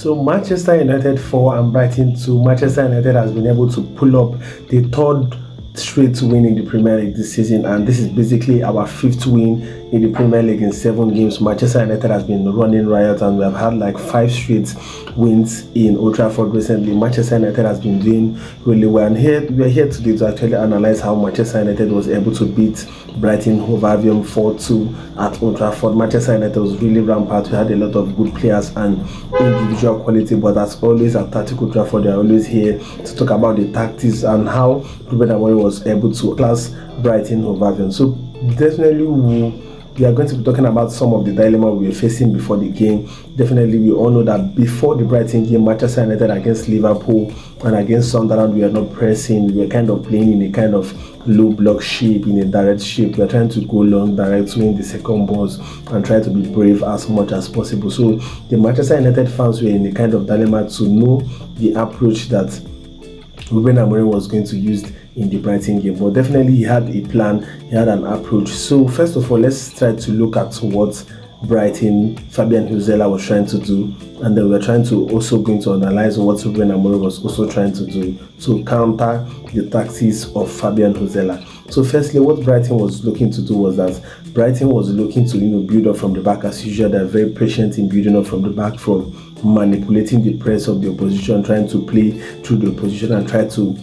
So Manchester United 4 and Brighton 2. Manchester United has been able to pull up the third straight win in the Premier League this season, and this is basically our 5th win in the Premier League in 7 games. Manchester United has been running riot, and we have had like 5 straight wins in Old Trafford recently. Manchester United has been doing really well, and we are here today to actually analyze how Manchester United was able to beat Brighton Hove Albion 4-2 at Old Trafford. Manchester United was really rampant. We had a lot of good players and individual quality, but as always at Old Trafford, they are always here to talk about the tactics and how Ruben Amorim was able to class Brighton Hove Albion. So definitely we are going to be talking about some of the dilemma we were facing before the game. Definitely, we all know that before the Brighton game, Manchester United against Liverpool and against Sunderland, we are not pressing. We are kind of playing in a kind of low block shape, in a direct shape. We are trying to go long, direct, win the second balls, and try to be brave as much as possible. So the Manchester United fans were in a kind of dilemma to know the approach that Ruben Amorim was going to use in the Brighton game, but definitely he had a plan, he had an approach. So first of all, let's try to look at what Brighton, Fabian Huzela was trying to do, and then we're trying to also going to analyze what Ruben Amorim was also trying to do to counter the tactics of Fabian Huzela. So firstly, what Brighton was looking to do was that Brighton was looking to build up from the back as usual. They're very patient in building up from the back, from manipulating the press of the opposition, trying to play through the opposition and try to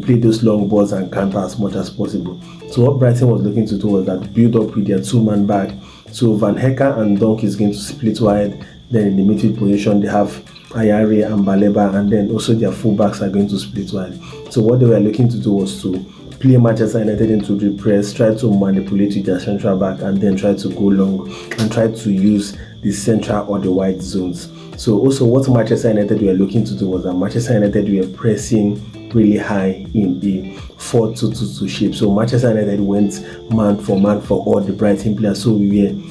play those long balls and counter as much as possible. So what Brighton was looking to do was that build up with their 2-man back. So Van Hecke and Dunk is going to split wide. Then in the midfield position they have Ayari and Baleba, and then also their fullbacks are going to split wide. So what they were looking to do was to play Manchester United into the press, try to manipulate with their central back, and then try to go long and try to use the central or the wide zones. So also what Manchester United were looking to do was that Manchester United were pressing really high in a 4-2-2-2 shape. So Manchester United went man for all the Brighton players. So we were,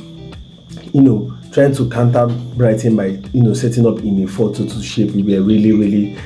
trying to counter Brighton by, setting up in a 4-2-2 shape. We were really,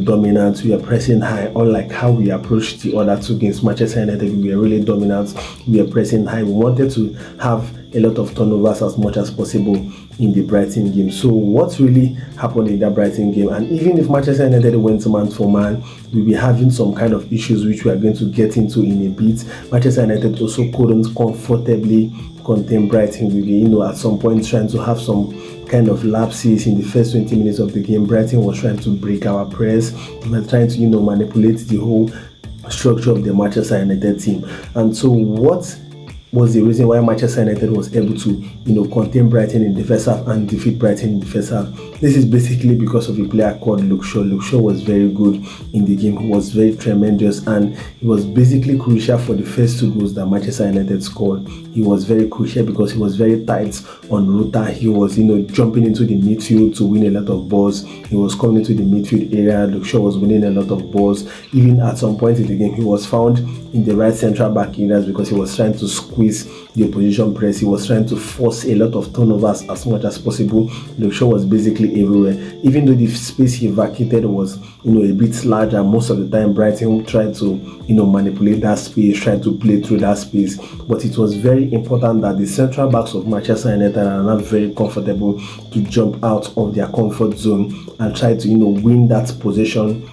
dominant. We were pressing high, unlike how we approached the other 2 games. Manchester United, we were really dominant. We were pressing high. We wanted to have a lot of turnovers as much as possible in the Brighton game. So what really happened in that Brighton game, and even if Manchester United went man for man, we'll be having some kind of issues which we are going to get into in a bit. Manchester United also couldn't comfortably contain Brighton. We were, at some point trying to have some kind of lapses in the first 20 minutes of the game. Brighton was trying to break our press. We were trying to, manipulate the whole structure of the Manchester United team. And so what was the reason why Manchester United was able to, contain Brighton in the first half and defeat Brighton in the first half? This is basically because of a player called Luke Shaw. Luke Shaw was very good in the game. He was very tremendous, and he was basically crucial for the first 2 goals that Manchester United scored. He was very crucial because he was very tight on Ruta. He was, jumping into the midfield to win a lot of balls. He was coming into the midfield area. Luke Shaw was winning a lot of balls. Even at some point in the game, he was found in the right central back areas because he was trying to squeeze the opposition press. He was trying to force a lot of turnovers as much as possible. Luke Shaw was basically everywhere. Even though the space he vacated was, a bit larger, most of the time Brighton tried to, manipulate that space, tried to play through that space. But it was very important that the central backs of Manchester United are not very comfortable to jump out of their comfort zone and try to, win that possession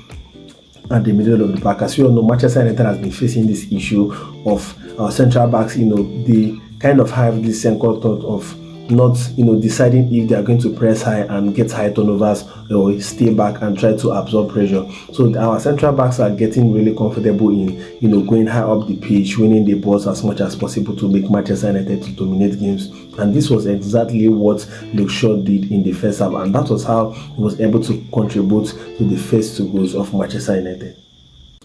at the middle of the park. As we all know, Manchester United has been facing this issue of our central backs, they kind of have this central thought of not, deciding if they are going to press high and get high turnovers or stay back and try to absorb pressure. So our central backs are getting really comfortable in, going high up the pitch, winning the balls as much as possible to make Manchester United to dominate games. And this was exactly what Luke Shaw did in the first half, and that was how he was able to contribute to the first 2 goals of Manchester United.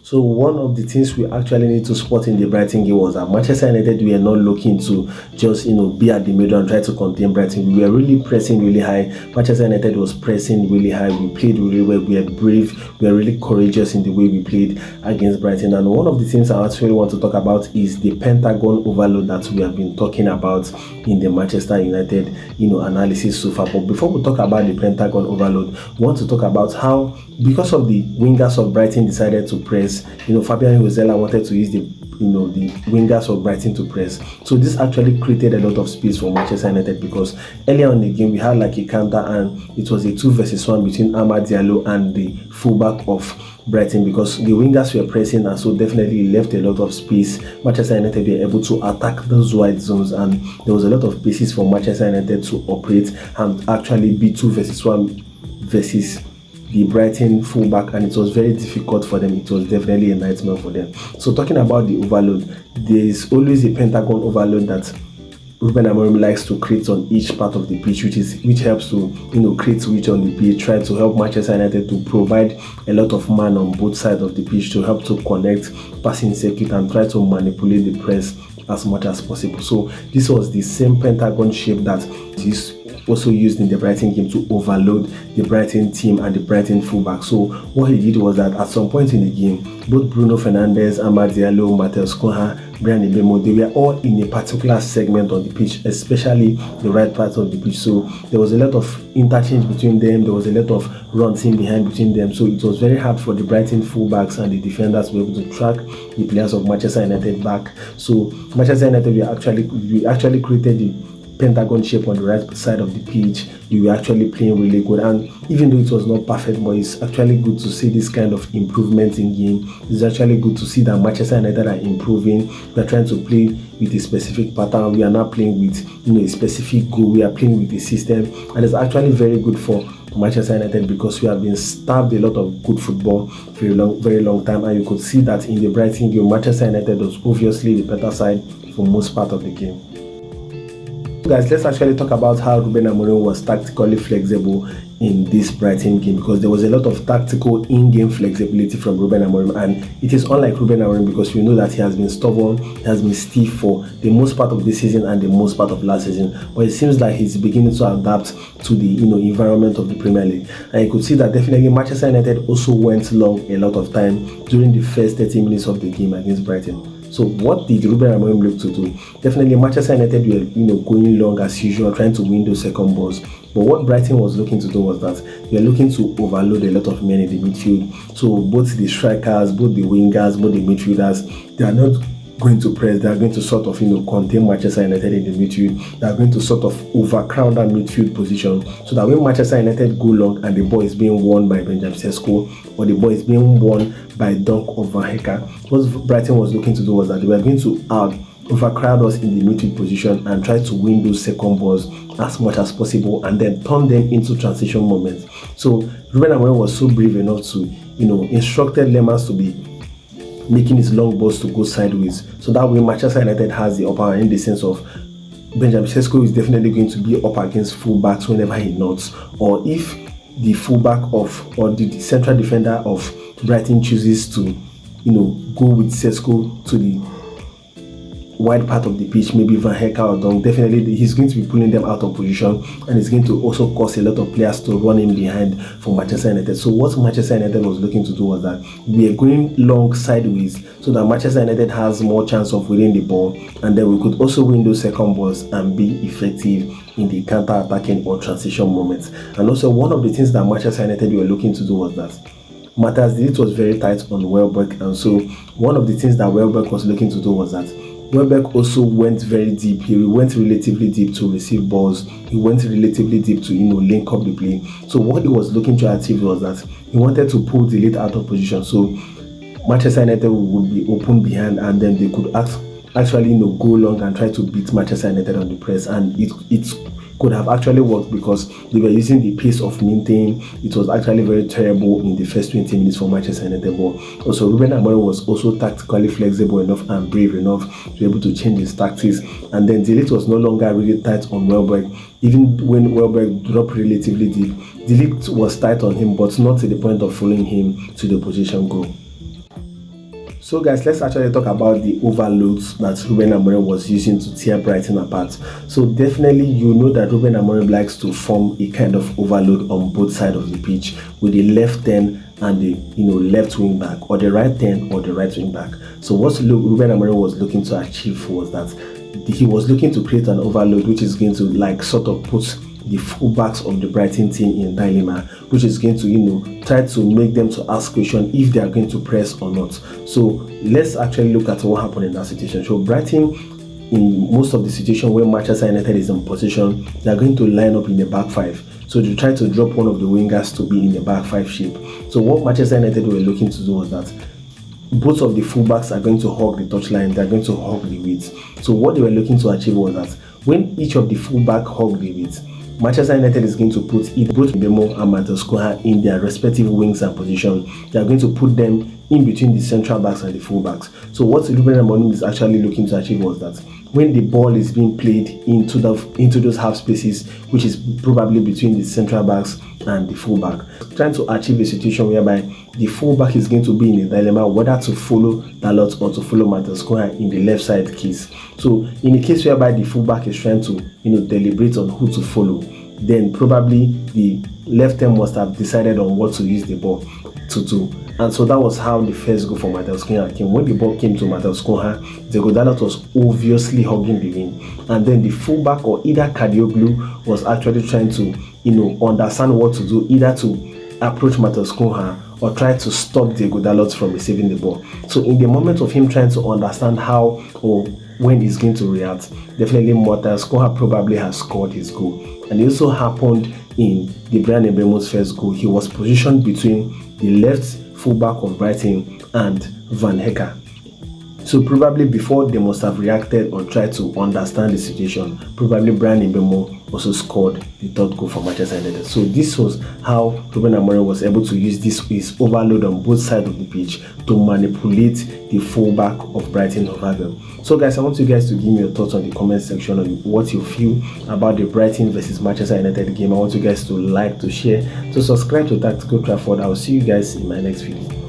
So one of the things we actually need to spot in the Brighton game was that Manchester United were not looking to just be at the middle and try to contain Brighton. We were really pressing really high. Manchester United was pressing really high. We played really well. We were brave. We were really courageous in the way we played against Brighton. And one of the things I actually want to talk about is the Pentagon overload that we have been talking about in the Manchester United analysis so far. But before we talk about the Pentagon overload, we want to talk about how, because of the wingers of Brighton decided to press, press. Fabian Rosella wanted to use the wingers of Brighton to press. So this actually created a lot of space for Manchester United, because earlier in the game we had like a counter, and it was a 2 versus 1 between Amad Diallo and the fullback of Brighton, because the wingers were pressing, and so definitely left a lot of space. Manchester United were able to attack those wide zones, and there was a lot of basis for Manchester United to operate and actually be 2 versus 1 versus the Brighton fullback, and it was very difficult for them. It was definitely a nightmare for them. So talking about the overload, there is always a pentagon overload that Ruben Amorim likes to create on each part of the pitch, which helps to create switch on the pitch, try to help Manchester United to provide a lot of man on both sides of the pitch to help to connect passing circuit and try to manipulate the press as much as possible. So this was the same pentagon shape that is also used in the Brighton game to overload the Brighton team and the Brighton fullback. So what he did was that at some point in the game, both Bruno Fernandes, Amad Diallo, Matheus Cunha, Bryan Mbeumo, they were all in a particular segment on the pitch, especially the right part of the pitch. So there was a lot of interchange between them. There was a lot of runs in behind between them. So it was very hard for the Brighton fullbacks and the defenders to be able to track the players of Manchester United back. So Manchester United, we actually created the pentagon shape on the right side of the pitch. You were actually playing really good, and even though it was not perfect, but it's actually good to see this kind of improvement in game. It's actually good to see that Manchester United are improving. We're trying to play with a specific pattern. We are not playing with a specific goal. We are playing with a system, and it's actually very good for Manchester United, because we have been starved a lot of good football for a very long time, and you could see that in the Brighton game, Manchester United was obviously the better side for most part of the game. Guys, let's actually talk about how Ruben Amorim was tactically flexible in this Brighton game, because there was a lot of tactical in-game flexibility from Ruben Amorim, and it is unlike Ruben Amorim, because we know that he has been stubborn, he has been stiff for the most part of the season and the most part of last season, but it seems like he's beginning to adapt to the environment of the Premier League. And you could see that definitely Manchester United also went long a lot of time during the first 30 minutes of the game against Brighton. So what did Ruben Amorim look to do? Definitely Manchester United were going long as usual, trying to win those second balls. But what Brighton was looking to do was that they were looking to overload a lot of men in the midfield. So both the strikers, both the wingers, both the midfielders, they are not going to press. They are going to sort of contain Manchester United in the midfield. They are going to sort of overcrowd that midfield position, so that when Manchester United go long and the ball is being won by Šeško or the ball is being won by dunk of Van Hecke, what Brighton was looking to do was that they were going to overcrowd us in the midfield position and try to win those second balls as much as possible, and then turn them into transition moments. So Ruben Amorim was so brave enough to instructed Lemans to be making his long balls to go sideways, so that way Manchester United has the upper hand, in the sense of Šeško is definitely going to be up against fullbacks whenever he nods, or if the fullback or the central defender of Brighton chooses to go with Šeško to the wide part of the pitch, maybe Van Hecke or Dunk, definitely he's going to be pulling them out of position, and it's going to also cause a lot of players to run in behind for Manchester United. So what Manchester United was looking to do was that we are going long sideways, so that Manchester United has more chance of winning the ball, and then we could also win those second balls and be effective in the counter-attacking or transition moments. And also one of the things that Manchester United were looking to do was that Matheus Cunha was very tight on Welbeck, and so one of the things that Welbeck was looking to do was that Welbeck also went very deep. He went relatively deep to receive balls. He went relatively deep to link up the play. So what he was looking to achieve was that he wanted to pull the lead out of position, so Manchester United would be open behind, and then they could actually go long and try to beat Manchester United on the press, and it could have actually worked, because they were using the pace of Minting. It was actually very terrible in the first 20 minutes for Manchester United, but also Ruben Amorim was also tactically flexible enough and brave enough to be able to change his tactics, and then the lead was no longer really tight on Welbeck. Even when Welbeck dropped relatively deep, the lead was tight on him, but not to the point of following him to the position goal. So guys, let's actually talk about the overloads that Ruben Amorim was using to tear Brighton apart. So definitely that Ruben Amorim likes to form a kind of overload on both sides of the pitch, with the left 10 and the left wing back, or the right 10 or the right wing back. So what Ruben Amorim was looking to achieve was that he was looking to create an overload which is going to sort of put the fullbacks of the Brighton team in dilemma, which is going to try to make them to ask questions if they are going to press or not. So let's actually look at what happened in that situation. So Brighton, in most of the situation where Manchester United is in position, they are going to line up in the back five. So to try to drop one of the wingers to be in the back five shape. So what Manchester United were looking to do was that both of the fullbacks are going to hug the touchline, they are going to hug the width. So what they were looking to achieve was that when each of the fullback hug the width, Manchester United is going to put both Mbeumo and Matheus Cunha in their respective wings and position. They are going to put them in between the central backs and the fullbacks. So what Ruben Amorim is actually looking to achieve was that when the ball is being played into those half spaces, which is probably between the central backs and the fullback, trying to achieve a situation whereby the fullback is going to be in a dilemma whether to follow Dalot or to follow Matheus Cunha in the left side case. So in a case whereby the fullback is trying to deliberate on who to follow, then probably the left hand must have decided on what to use the ball to do. And so that was how the first goal for Matheus Cunha came. When the ball came to Matheus Cunha, Diogo Dalot was obviously hugging the wing, and then the fullback or either Kadioglu was actually trying to understand what to do, either to approach Matheus Cunha or try to stop Diogo Dalot from receiving the ball. So in the moment of him trying to understand how or when he's going to react, definitely Matheus Cunha probably has scored his goal. And it also happened in the Bryan Mbeumo's first goal. He was positioned between the left fullback of Brighton and Van Hecke. So probably before they must have reacted or tried to understand the situation, probably Bryan Mbeumo also scored the third goal for Manchester United. So this was how Ruben Amorim was able to use his overload on both sides of the pitch to manipulate the fullback of Brighton over them. So guys, I want you guys to give me your thoughts on the comment section on what you feel about the Brighton versus Manchester United game. I want you guys to like, to share, to subscribe to Old Trafford. I will see you guys in my next video.